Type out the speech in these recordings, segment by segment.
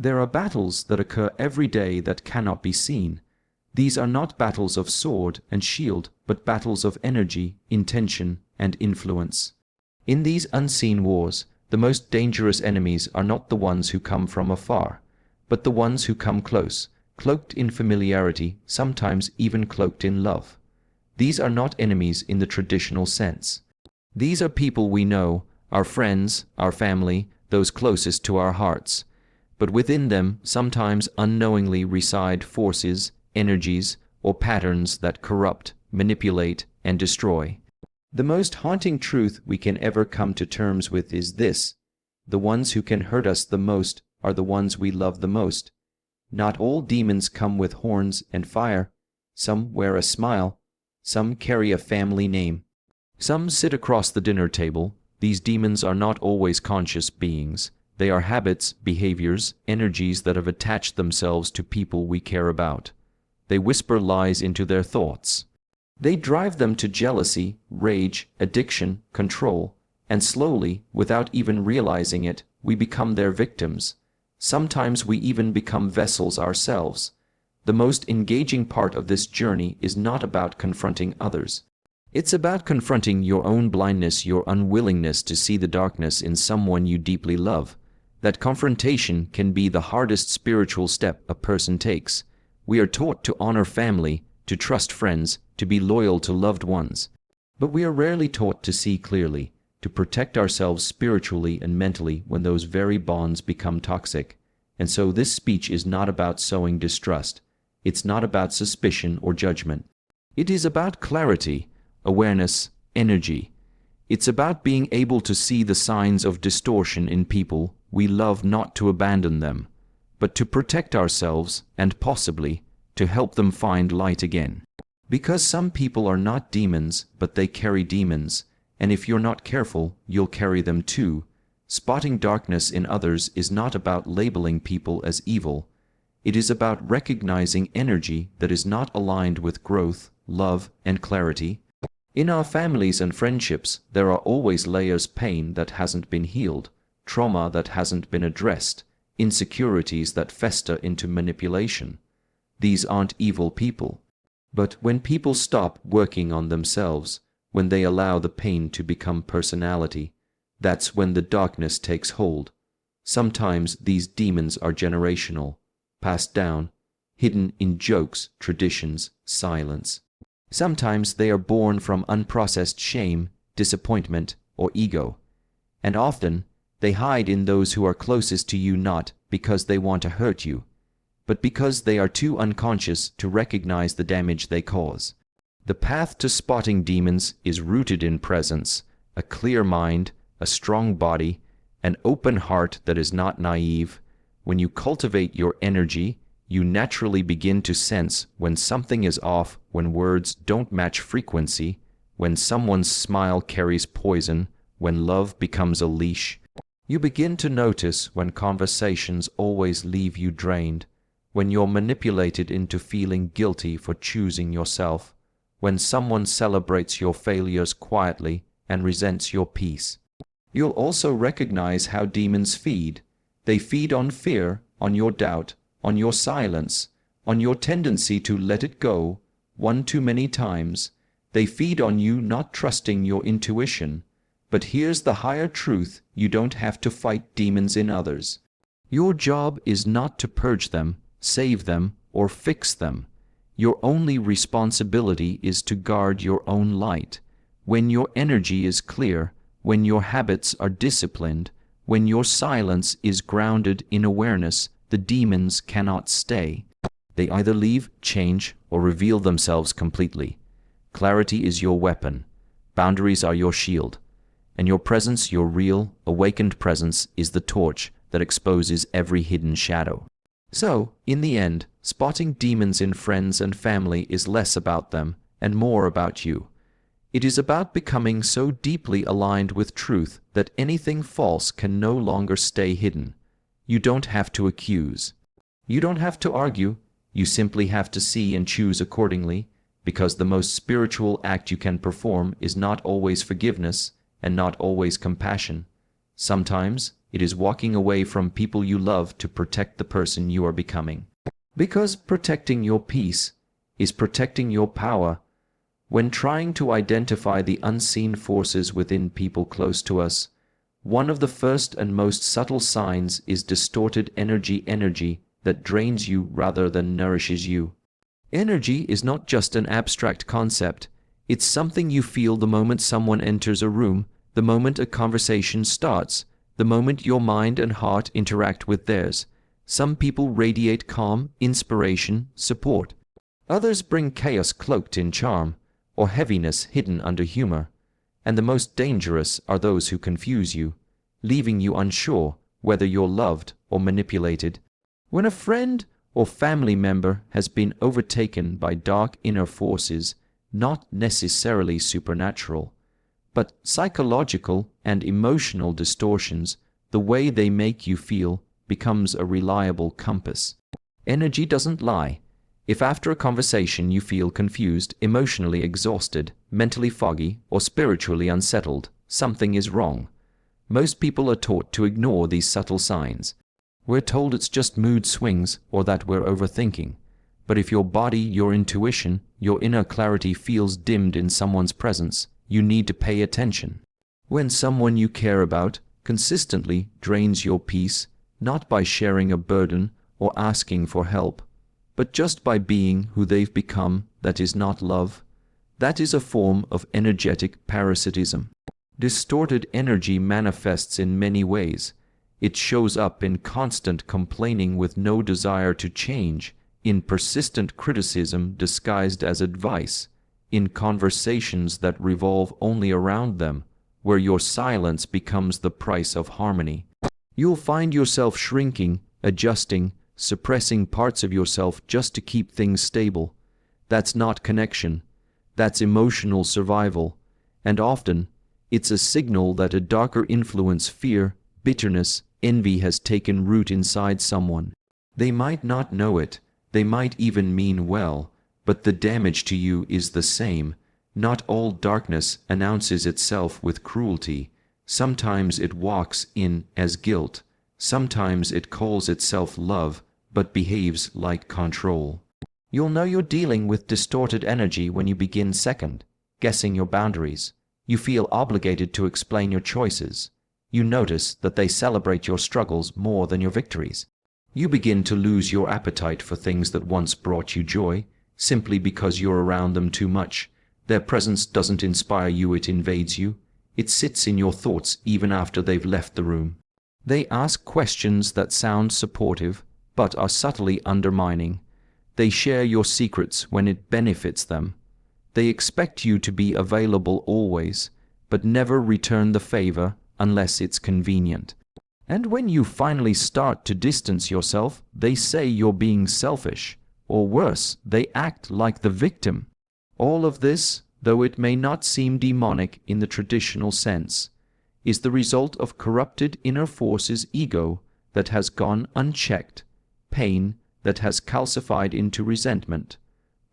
There are battles that occur every day that cannot be seen. These are not battles of sword and shield, but battles of energy, intention, and influence. In these unseen wars, the most dangerous enemies are not the ones who come from afar, but the ones who come close, cloaked in familiarity, sometimes even cloaked in love. These are not enemies in the traditional sense. These are people we know, our friends, our family, those closest to our hearts. But within them sometimes unknowingly reside forces, energies, or patterns that corrupt, manipulate, and destroy. The most haunting truth we can ever come to terms with is this: the ones who can hurt us the most are the ones we love the most. Not all demons come with horns and fire. Some wear a smile. Some carry a family name. Some sit across the dinner table. These demons are not always conscious beings. They are habits, behaviors, energies that have attached themselves to people we care about. They whisper lies into their thoughts. They drive them to jealousy, rage, addiction, control, and slowly, without even realizing it, we become their victims. Sometimes we even become vessels ourselves. The most engaging part of this journey is not about confronting others. It's about confronting your own blindness, your unwillingness to see the darkness in someone you deeply love. That confrontation can be the hardest spiritual step a person takes. We are taught to honor family, to trust friends, to be loyal to loved ones. But we are rarely taught to see clearly, to protect ourselves spiritually and mentally when those very bonds become toxic. And so this speech is not about sowing distrust. It's not about suspicion or judgment. It is about clarity, awareness, energy. It's about being able to see the signs of distortion in people we love, not to abandon them, but to protect ourselves and possibly to help them find light again. Because some people are not demons, but they carry demons, and if you're not careful, you'll carry them too. Spotting darkness in others is not about labeling people as evil. It is about recognizing energy that is not aligned with growth, love, and clarity. In our families and friendships, there are always layers: pain that hasn't been healed, trauma that hasn't been addressed, insecurities that fester into manipulation. These aren't evil people. But when people stop working on themselves, when they allow the pain to become personality, that's when the darkness takes hold. Sometimes these demons are generational, passed down, hidden in jokes, traditions, silence. Sometimes they are born from unprocessed shame, disappointment, or ego. And often, they hide in those who are closest to you, not because they want to hurt you, but because they are too unconscious to recognize the damage they cause. The path to spotting demons is rooted in presence, a clear mind, a strong body, an open heart that is not naive. When you cultivate your energy, you naturally begin to sense when something is off, when words don't match frequency, when someone's smile carries poison, when love becomes a leash. You begin to notice when conversations always leave you drained, when you're manipulated into feeling guilty for choosing yourself, when someone celebrates your failures quietly and resents your peace. You'll also recognize how demons feed. They feed on fear, on your doubt, on your silence, on your tendency to let it go one too many times. They feed on you not trusting your intuition. But here's the higher truth: you don't have to fight demons in others. Your job is not to purge them, save them, or fix them. Your only responsibility is to guard your own light. When your energy is clear, when your habits are disciplined, when your silence is grounded in awareness, the demons cannot stay. They either leave, change, or reveal themselves completely. Clarity is your weapon. Boundaries are your shield. And your presence, your real, awakened presence, is the torch that exposes every hidden shadow. So, in the end, spotting demons in friends and family is less about them and more about you. It is about becoming so deeply aligned with truth that anything false can no longer stay hidden. You don't have to accuse. You don't have to argue. You simply have to see and choose accordingly, because the most spiritual act you can perform is not always forgiveness and not always compassion. Sometimes It is walking away from people you love to protect the person you are becoming. Because protecting your peace is protecting your power. When trying to identify the unseen forces within people close to us, one of the first and most subtle signs is distorted energy that drains you rather than nourishes you. Energy is not just an abstract concept. It's something you feel the moment someone enters a room, the moment a conversation starts, the moment your mind and heart interact with theirs. Some people radiate calm, inspiration, support. Others bring chaos cloaked in charm, or heaviness hidden under humor. And the most dangerous are those who confuse you, leaving you unsure whether you're loved or manipulated. When a friend or family member has been overtaken by dark inner forces, not necessarily supernatural, but psychological and emotional distortions, the way they make you feel becomes a reliable compass. Energy doesn't lie. If after a conversation you feel confused, emotionally exhausted, mentally foggy, or spiritually unsettled, something is wrong. Most people are taught to ignore these subtle signs. We're told it's just mood swings or that we're overthinking. But if your body, your intuition, your inner clarity feels dimmed in someone's presence, you need to pay attention. When someone you care about consistently drains your peace, not by sharing a burden or asking for help, but just by being who they've become, that is not love. That is a form of energetic parasitism. Distorted energy manifests in many ways. It shows up in constant complaining with no desire to change, in persistent criticism disguised as advice, in conversations that revolve only around them, where your silence becomes the price of harmony. You'll find yourself shrinking, adjusting, suppressing parts of yourself just to keep things stable. That's not connection. That's emotional survival. And often, it's a signal that a darker influence, fear, bitterness, envy has taken root inside someone. They might not know it. They might even mean well, but the damage to you is the same. Not all darkness announces itself with cruelty. Sometimes it walks in as guilt. Sometimes it calls itself love, but behaves like control. You'll know you're dealing with distorted energy when you begin guessing your boundaries. You feel obligated to explain your choices. You notice that they celebrate your struggles more than your victories. You begin to lose your appetite for things that once brought you joy, simply because you're around them too much. Their presence doesn't inspire you, it invades you. It sits in your thoughts even after they've left the room. They ask questions that sound supportive, but are subtly undermining. They share your secrets when it benefits them. They expect you to be available always, but never return the favor unless it's convenient. And when you finally start to distance yourself, they say you're being selfish, or worse, they act like the victim. All of this, though it may not seem demonic in the traditional sense, is the result of corrupted inner forces' ego that has gone unchecked, pain that has calcified into resentment,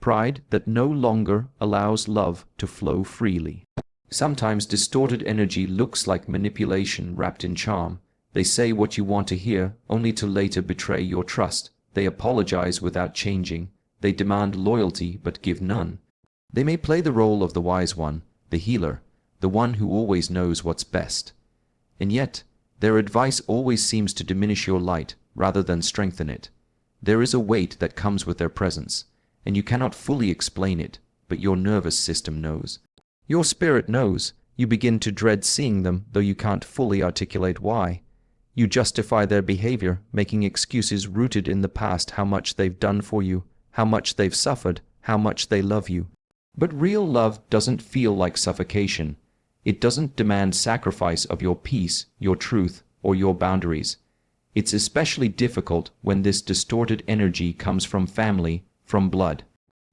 pride that no longer allows love to flow freely. Sometimes distorted energy looks like manipulation wrapped in charm. They say what you want to hear, only to later betray your trust. They apologize without changing. They demand loyalty but give none. They may play the role of the wise one, the healer, the one who always knows what's best. And yet, their advice always seems to diminish your light rather than strengthen it. There is a weight that comes with their presence, and you cannot fully explain it, but your nervous system knows. Your spirit knows. You begin to dread seeing them, though you can't fully articulate why. You justify their behavior, making excuses rooted in the past, how much they've done for you, how much they've suffered, how much they love you. But real love doesn't feel like suffocation. It doesn't demand sacrifice of your peace, your truth, or your boundaries. It's especially difficult when this distorted energy comes from family, from blood.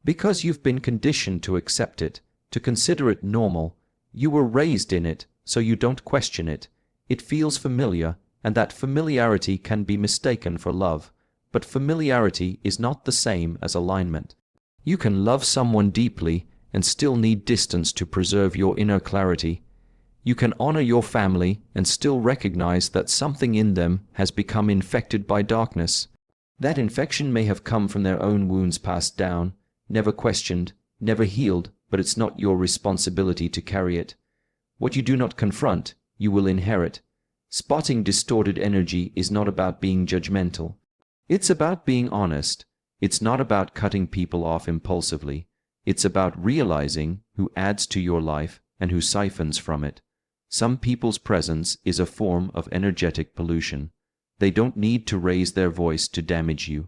Because you've been conditioned to accept it, to consider it normal. You were raised in it, so you don't question it. It feels familiar, and that familiarity can be mistaken for love. But familiarity is not the same as alignment. You can love someone deeply and still need distance to preserve your inner clarity. You can honor your family and still recognize that something in them has become infected by darkness. That infection may have come from their own wounds passed down, never questioned, never healed, but it's not your responsibility to carry it. What you do not confront, you will inherit. Spotting distorted energy is not about being judgmental. It's about being honest. It's not about cutting people off impulsively. It's about realizing who adds to your life and who siphons from it. Some people's presence is a form of energetic pollution. They don't need to raise their voice to damage you.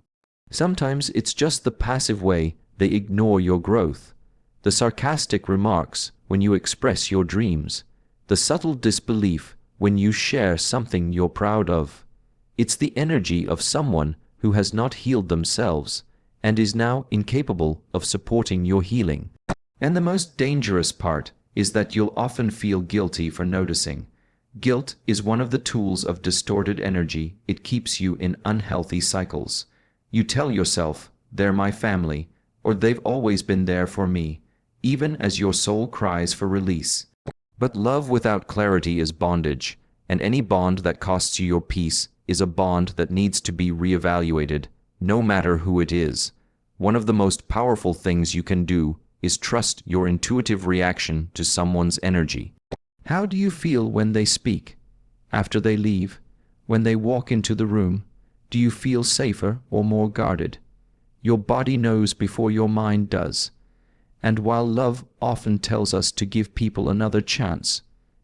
Sometimes it's just the passive way they ignore your growth. The sarcastic remarks when you express your dreams. The subtle disbelief when you share something you're proud of. It's the energy of someone who has not healed themselves and is now incapable of supporting your healing. And the most dangerous part is that you'll often feel guilty for noticing. Guilt is one of the tools of distorted energy. It keeps you in unhealthy cycles. You tell yourself, they're my family, or they've always been there for me, even as your soul cries for release. But love without clarity is bondage, and any bond that costs you your peace is a bond that needs to be reevaluated, no matter who it is. One of the most powerful things you can do is trust your intuitive reaction to someone's energy. How do you feel when they speak? After they leave? When they walk into the room? Do you feel safer or more guarded? Your body knows before your mind does. And while love often tells us to give people another chance,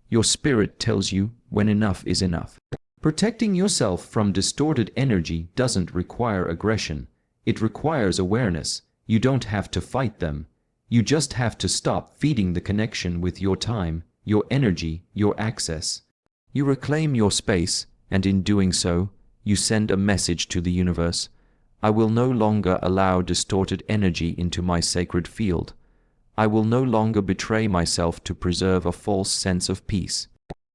your spirit tells you when enough is enough. Protecting yourself from distorted energy doesn't require aggression. It requires awareness. You don't have to fight them. You just have to stop feeding the connection with your time, your energy, your access. You reclaim your space, and in doing so, you send a message to the universe. I will no longer allow distorted energy into my sacred field. I will no longer betray myself to preserve a false sense of peace.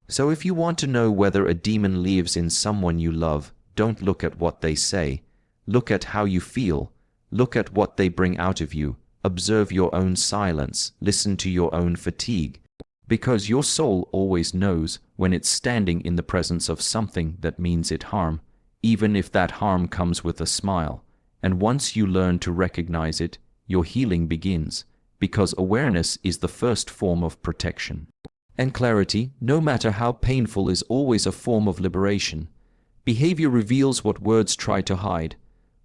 So if you want to know whether a demon lives in someone you love, don't look at what they say. Look at how you feel. Look at what they bring out of you. Observe your own silence. Listen to your own fatigue. Because your soul always knows when it's standing in the presence of something that means it harm, even if that harm comes with a smile. And once you learn to recognize it, your healing begins, because awareness is the first form of protection. And clarity, no matter how painful, is always a form of liberation. Behavior reveals what words try to hide.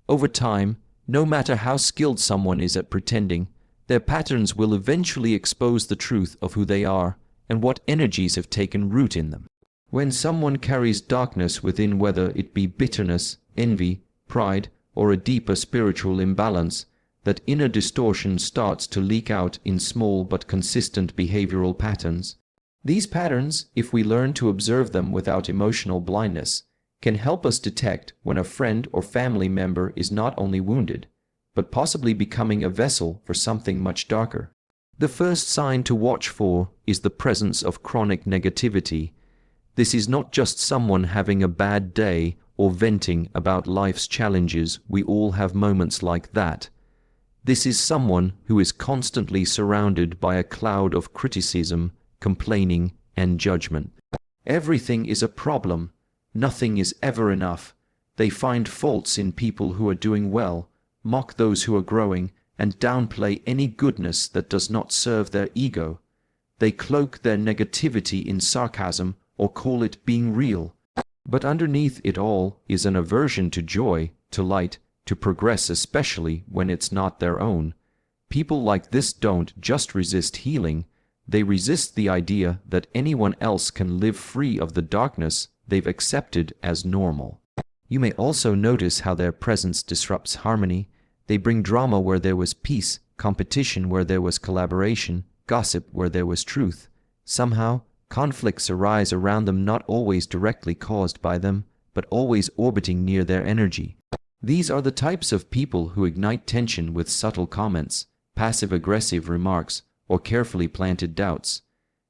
Over time, no matter how skilled someone is at pretending, their patterns will eventually expose the truth of who they are and what energies have taken root in them. When someone carries darkness within, whether it be bitterness, envy, pride, or a deeper spiritual imbalance, that inner distortion starts to leak out in small but consistent behavioral patterns. These patterns, if we learn to observe them without emotional blindness, can help us detect when a friend or family member is not only wounded, but possibly becoming a vessel for something much darker. The first sign to watch for is the presence of chronic negativity. This is not just someone having a bad day or venting about life's challenges. We all have moments like that. This is someone who is constantly surrounded by a cloud of criticism, complaining, and judgment. Everything is a problem. Nothing is ever enough. They find faults in people who are doing well, mock those who are growing, and downplay any goodness that does not serve their ego. They cloak their negativity in sarcasm or call it being real. But underneath it all is an aversion to joy, to light, to progress, especially when it's not their own. People like this don't just resist healing, they resist the idea that anyone else can live free of the darkness they've accepted as normal. You may also notice how their presence disrupts harmony. They bring drama where there was peace, competition where there was collaboration, gossip where there was truth. Somehow, conflicts arise around them, not always directly caused by them, but always orbiting near their energy. These are the types of people who ignite tension with subtle comments, passive-aggressive remarks, or carefully planted doubts.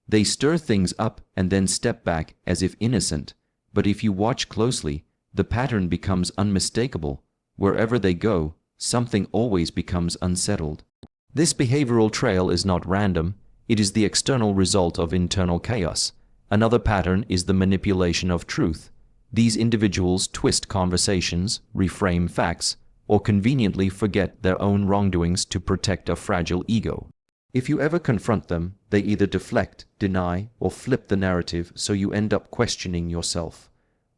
They stir things up and then step back as if innocent, but if you watch closely, the pattern becomes unmistakable. Wherever they go, something always becomes unsettled. This behavioral trail is not random, it is the external result of internal chaos. Another pattern is the manipulation of truth. These individuals twist conversations, reframe facts, or conveniently forget their own wrongdoings to protect a fragile ego. If you ever confront them, they either deflect, deny, or flip the narrative, so you end up questioning yourself.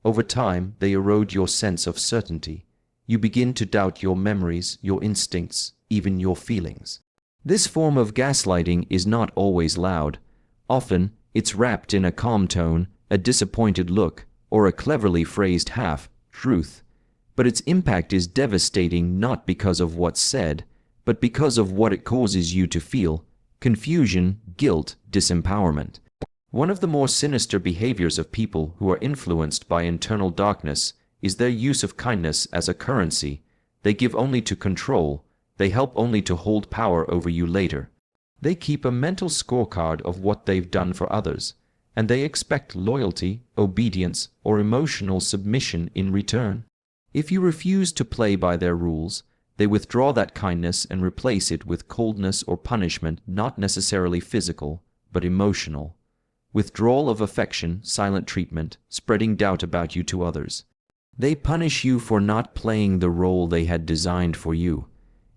Over time, they erode your sense of certainty. You begin to doubt your memories, your instincts, even your feelings. This form of gaslighting is not always loud. Often, it's wrapped in a calm tone, a disappointed look, or a cleverly phrased half-truth. But its impact is devastating not because of what's said, but because of what it causes you to feel: confusion, guilt, disempowerment. One of the more sinister behaviors of people who are influenced by internal darkness is their use of kindness as a currency. They give only to control. They help only to hold power over you later. They keep a mental scorecard of what they've done for others, and they expect loyalty, obedience, or emotional submission in return. If you refuse to play by their rules, they withdraw that kindness and replace it with coldness or punishment, not necessarily physical, but emotional. Withdrawal of affection, silent treatment, spreading doubt about you to others. They punish you for not playing the role they had designed for you.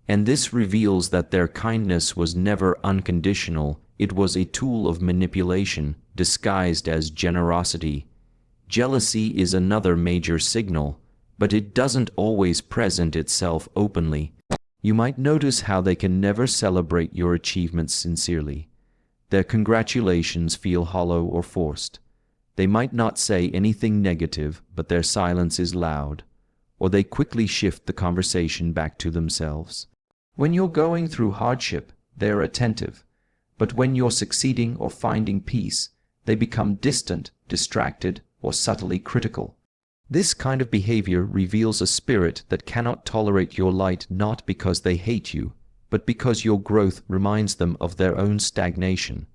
And this reveals that their kindness was never unconditional. It was a tool of manipulation, disguised as generosity. Jealousy is another major signal, but it doesn't always present itself openly. You might notice how they can never celebrate your achievements sincerely. Their congratulations feel hollow or forced. They might not say anything negative, but their silence is loud, or they quickly shift the conversation back to themselves. When you're going through hardship, they're attentive, but when you're succeeding or finding peace, they become distant, distracted, or subtly critical. This kind of behavior reveals a spirit that cannot tolerate your light, not because they hate you, but because your growth reminds them of their own stagnation.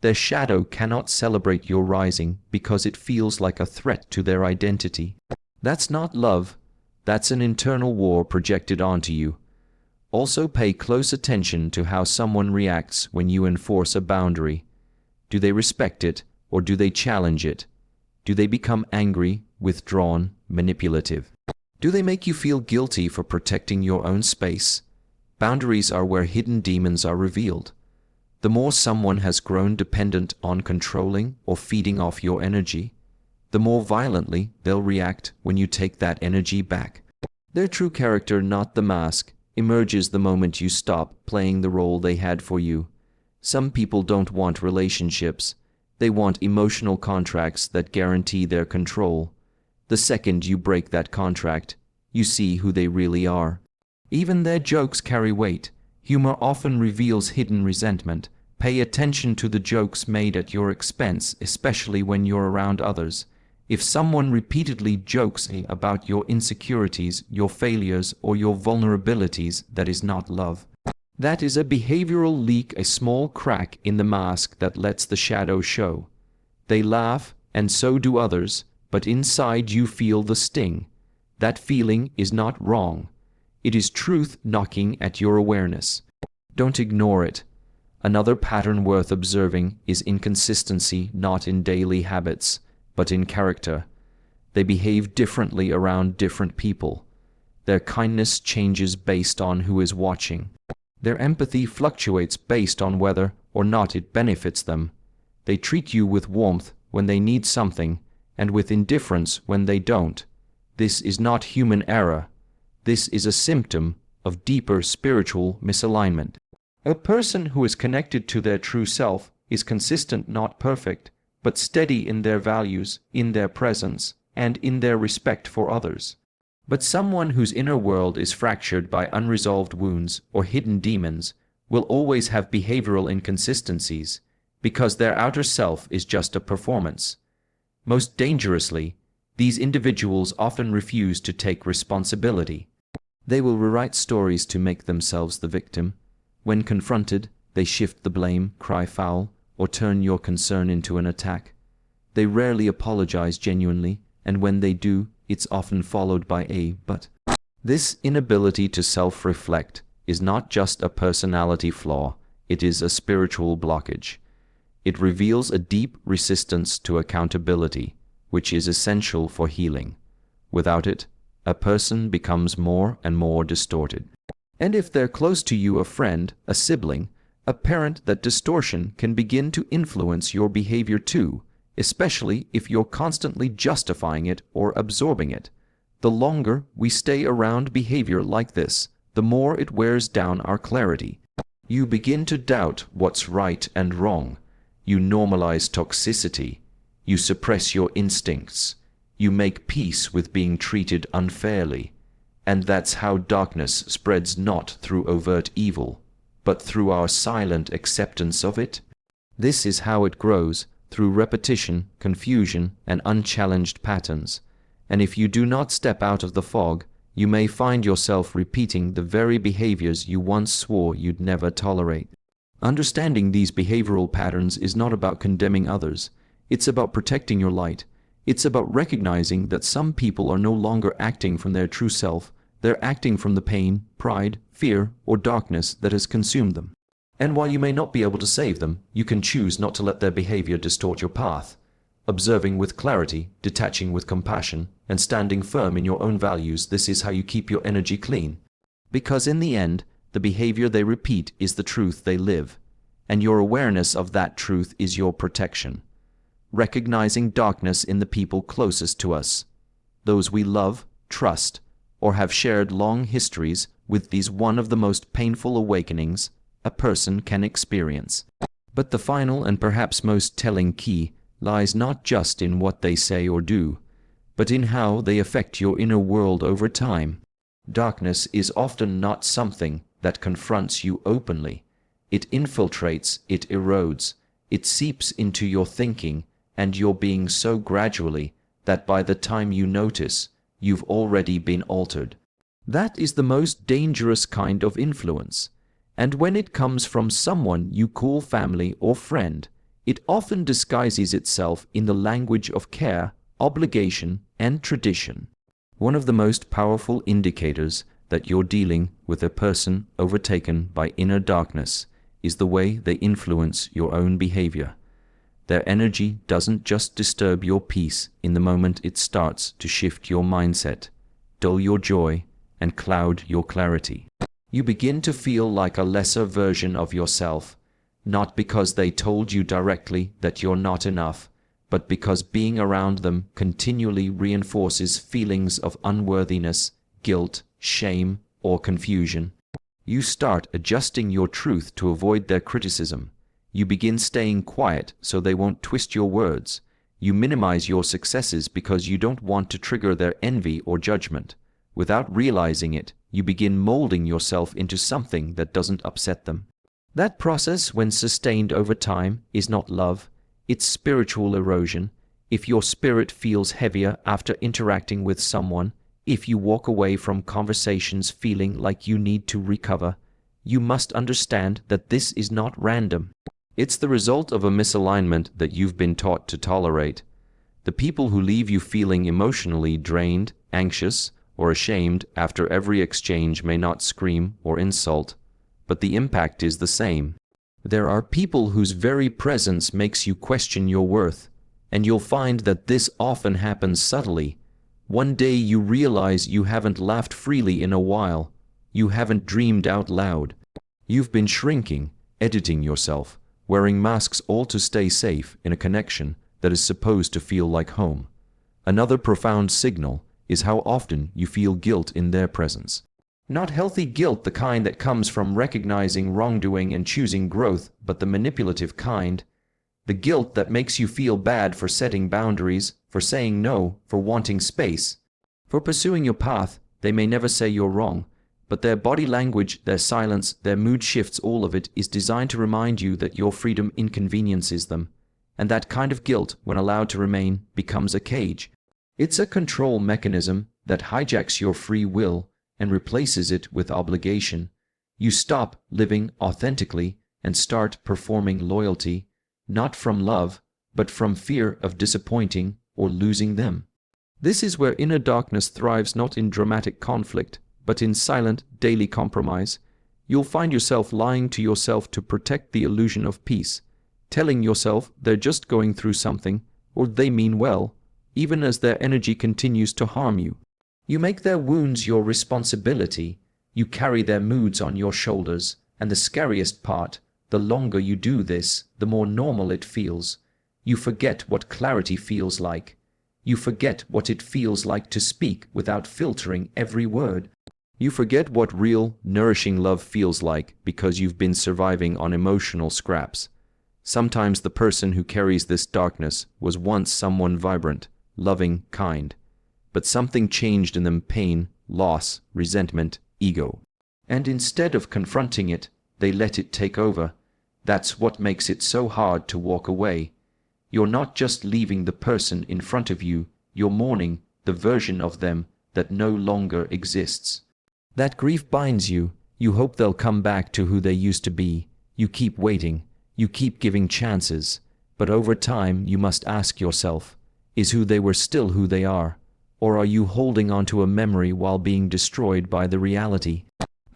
Their shadow cannot celebrate your rising because it feels like a threat to their identity. That's not love. That's an internal war projected onto you. Also, pay close attention to how someone reacts when you enforce a boundary. Do they respect it, or do they challenge it? Do they become angry, withdrawn, manipulative? Do they make you feel guilty for protecting your own space? Boundaries are where hidden demons are revealed. The more someone has grown dependent on controlling or feeding off your energy, the more violently they'll react when you take that energy back. Their true character, not the mask, emerges the moment you stop playing the role they had for you. Some people don't want relationships. They want emotional contracts that guarantee their control. The second you break that contract, you see who they really are. Even their jokes carry weight. Humor often reveals hidden resentment. Pay attention to the jokes made at your expense, especially when you're around others. If someone repeatedly jokes about your insecurities, your failures, or your vulnerabilities, that is not love. That is a behavioral leak, a small crack in the mask that lets the shadow show. They laugh, and so do others, but inside you feel the sting. That feeling is not wrong. It is truth knocking at your awareness. Don't ignore it. Another pattern worth observing is inconsistency, not in daily habits, but in character. They behave differently around different people. Their kindness changes based on who is watching. Their empathy fluctuates based on whether or not it benefits them. They treat you with warmth when they need something, and with indifference when they don't. This is not human error. This is a symptom of deeper spiritual misalignment. A person who is connected to their true self is consistent, not perfect, but steady in their values, in their presence, and in their respect for others. But someone whose inner world is fractured by unresolved wounds or hidden demons will always have behavioral inconsistencies, because their outer self is just a performance. Most dangerously, these individuals often refuse to take responsibility. They will rewrite stories to make themselves the victim. When confronted, they shift the blame, cry foul, or turn your concern into an attack. They rarely apologize genuinely, and when they do, it's often followed by a but. This inability to self-reflect is not just a personality flaw, it is a spiritual blockage. It reveals a deep resistance to accountability, which is essential for healing. Without it, a person becomes more and more distorted. And if they're close to you, a friend, a sibling, a parent, that distortion can begin to influence your behavior too, especially if you're constantly justifying it or absorbing it. The longer we stay around behavior like this, the more it wears down our clarity. You begin to doubt what's right and wrong. You normalize toxicity. You suppress your instincts. You make peace with being treated unfairly. And that's how darkness spreads, not through overt evil, but through our silent acceptance of it. This is how it grows, through repetition, confusion, and unchallenged patterns. And if you do not step out of the fog, you may find yourself repeating the very behaviors you once swore you'd never tolerate. Understanding these behavioral patterns is not about condemning others. It's about protecting your light. It's about recognizing that some people are no longer acting from their true self. They're acting from the pain, pride, fear, or darkness that has consumed them. And while you may not be able to save them, you can choose not to let their behavior distort your path. Observing with clarity, detaching with compassion, and standing firm in your own values, this is how you keep your energy clean. Because in the end, the behavior they repeat is the truth they live, and your awareness of that truth is your protection. Recognizing darkness in the people closest to us, those we love, trust, or have shared long histories with, is one of the most painful awakenings a person can experience. But the final and perhaps most telling key lies not just in what they say or do, but in how they affect your inner world over time. Darkness is often not something that confronts you openly. It infiltrates, it erodes, it seeps into your thinking and your being so gradually that by the time you notice, you've already been altered. That is the most dangerous kind of influence. And when it comes from someone you call family or friend, it often disguises itself in the language of care, obligation, and tradition. One of the most powerful indicators that you're dealing with a person overtaken by inner darkness is the way they influence your own behavior. Their energy doesn't just disturb your peace in the moment it starts to shift your mindset, dull your joy, and cloud your clarity. You begin to feel like a lesser version of yourself, not because they told you directly that you're not enough, but because being around them continually reinforces feelings of unworthiness, guilt, shame, or confusion. You start adjusting your truth to avoid their criticism. You begin staying quiet so they won't twist your words. You minimize your successes because you don't want to trigger their envy or judgment. Without realizing it, you begin molding yourself into something that doesn't upset them. That process, when sustained over time, is not love, it's spiritual erosion. If your spirit feels heavier after interacting with someone, if you walk away from conversations feeling like you need to recover, you must understand that this is not random. It's the result of a misalignment that you've been taught to tolerate. The people who leave you feeling emotionally drained, anxious, or ashamed after every exchange may not scream or insult, but the impact is the same. There are people whose very presence makes you question your worth, and you'll find that this often happens subtly. One day you realize you haven't laughed freely in a while, you haven't dreamed out loud. You've been shrinking, editing yourself, wearing masks, all to stay safe in a connection that is supposed to feel like home. Another profound signal is how often you feel guilt in their presence. Not healthy guilt, the kind that comes from recognizing wrongdoing and choosing growth, but the manipulative kind. The guilt that makes you feel bad for setting boundaries, for saying no, for wanting space, for pursuing your path. They may never say you're wrong, but their body language, their silence, their mood shifts, all of it is designed to remind you that your freedom inconveniences them. And that kind of guilt, when allowed to remain, becomes a cage. It's a control mechanism that hijacks your free will and replaces it with obligation. You stop living authentically and start performing loyalty, not from love, but from fear of disappointing or losing them. This is where inner darkness thrives, not in dramatic conflict, but in silent, daily compromise. You'll find yourself lying to yourself to protect the illusion of peace, telling yourself they're just going through something, or they mean well, even as their energy continues to harm you. You make their wounds your responsibility, you carry their moods on your shoulders, and the scariest part, the longer you do this, the more normal it feels. You forget what clarity feels like. You forget what it feels like to speak without filtering every word. You forget what real, nourishing love feels like because you've been surviving on emotional scraps. Sometimes the person who carries this darkness was once someone vibrant, loving, kind. But something changed in them: pain, loss, resentment, ego. And instead of confronting it, they let it take over. That's what makes it so hard to walk away. You're not just leaving the person in front of you, you're mourning the version of them that no longer exists. That grief binds you. You hope they'll come back to who they used to be. You keep waiting. You keep giving chances. But over time, you must ask yourself, is who they were still who they are? Or are you holding on to a memory while being destroyed by the reality?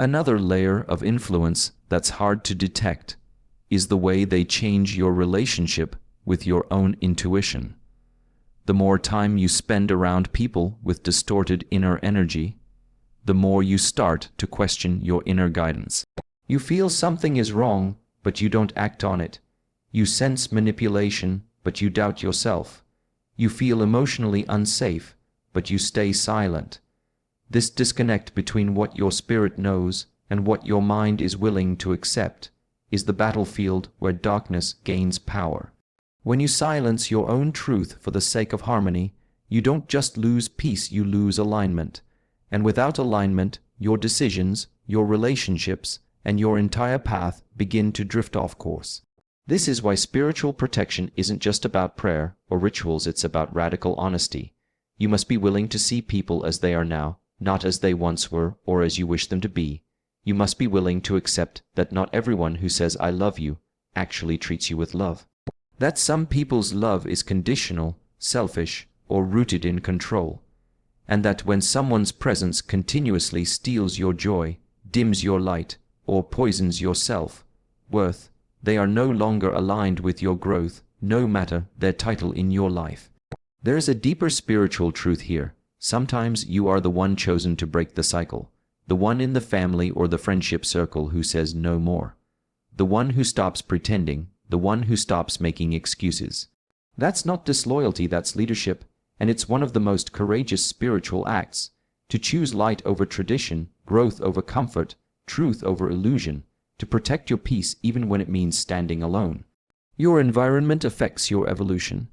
Another layer of influence that's hard to detect is the way they change your relationship with your own intuition. The more time you spend around people with distorted inner energy, the more you start to question your inner guidance. You feel something is wrong, but you don't act on it. You sense manipulation, but you doubt yourself. You feel emotionally unsafe, but you stay silent. This disconnect between what your spirit knows and what your mind is willing to accept is the battlefield where darkness gains power. When you silence your own truth for the sake of harmony, you don't just lose peace, you lose alignment. And without alignment, your decisions, your relationships, and your entire path begin to drift off course. This is why spiritual protection isn't just about prayer or rituals, it's about radical honesty. You must be willing to see people as they are now, not as they once were or as you wish them to be. You must be willing to accept that not everyone who says "I love you" actually treats you with love. That some people's love is conditional, selfish, or rooted in control. And that when someone's presence continuously steals your joy, dims your light, or poisons your self-worth, they are no longer aligned with your growth, no matter their title in your life. There is a deeper spiritual truth here. Sometimes you are the one chosen to break the cycle, the one in the family or the friendship circle who says no more, the one who stops pretending, the one who stops making excuses. That's not disloyalty, that's leadership, and it's one of the most courageous spiritual acts, to choose light over tradition, growth over comfort, truth over illusion, to protect your peace even when it means standing alone. Your environment affects your evolution.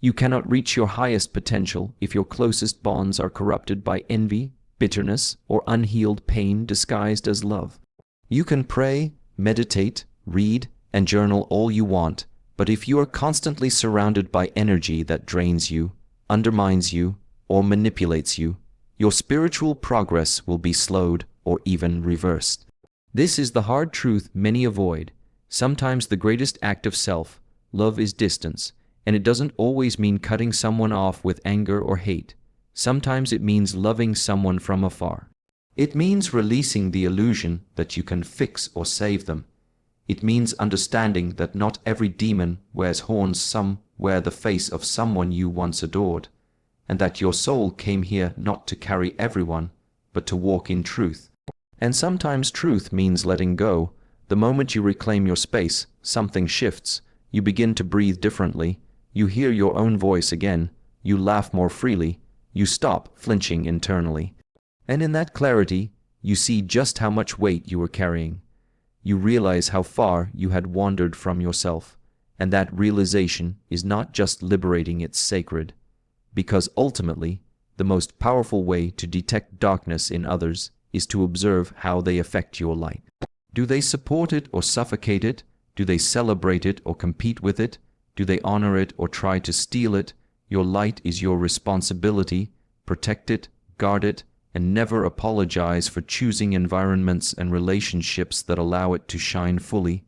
You cannot reach your highest potential if your closest bonds are corrupted by envy, bitterness, or unhealed pain disguised as love. You can pray, meditate, read, and journal all you want, but if you are constantly surrounded by energy that drains you, undermines you, or manipulates you, your spiritual progress will be slowed or even reversed. This is the hard truth many avoid. Sometimes the greatest act of self-love is distance, and it doesn't always mean cutting someone off with anger or hate. Sometimes it means loving someone from afar. It means releasing the illusion that you can fix or save them. It means understanding that not every demon wears horns, some wear the face of someone you once adored, and that your soul came here not to carry everyone, but to walk in truth. And sometimes truth means letting go. The moment you reclaim your space, something shifts. You begin to breathe differently. You hear your own voice again. You laugh more freely. You stop flinching internally. And in that clarity, you see just how much weight you were carrying. You realize how far you had wandered from yourself. And that realization is not just liberating, it's sacred. Because ultimately, the most powerful way to detect darkness in others is to observe how they affect your light. Do they support it or suffocate it? Do they celebrate it or compete with it? Do they honor it or try to steal it? Your light is your responsibility. Protect it, guard it, and never apologize for choosing environments and relationships that allow it to shine fully.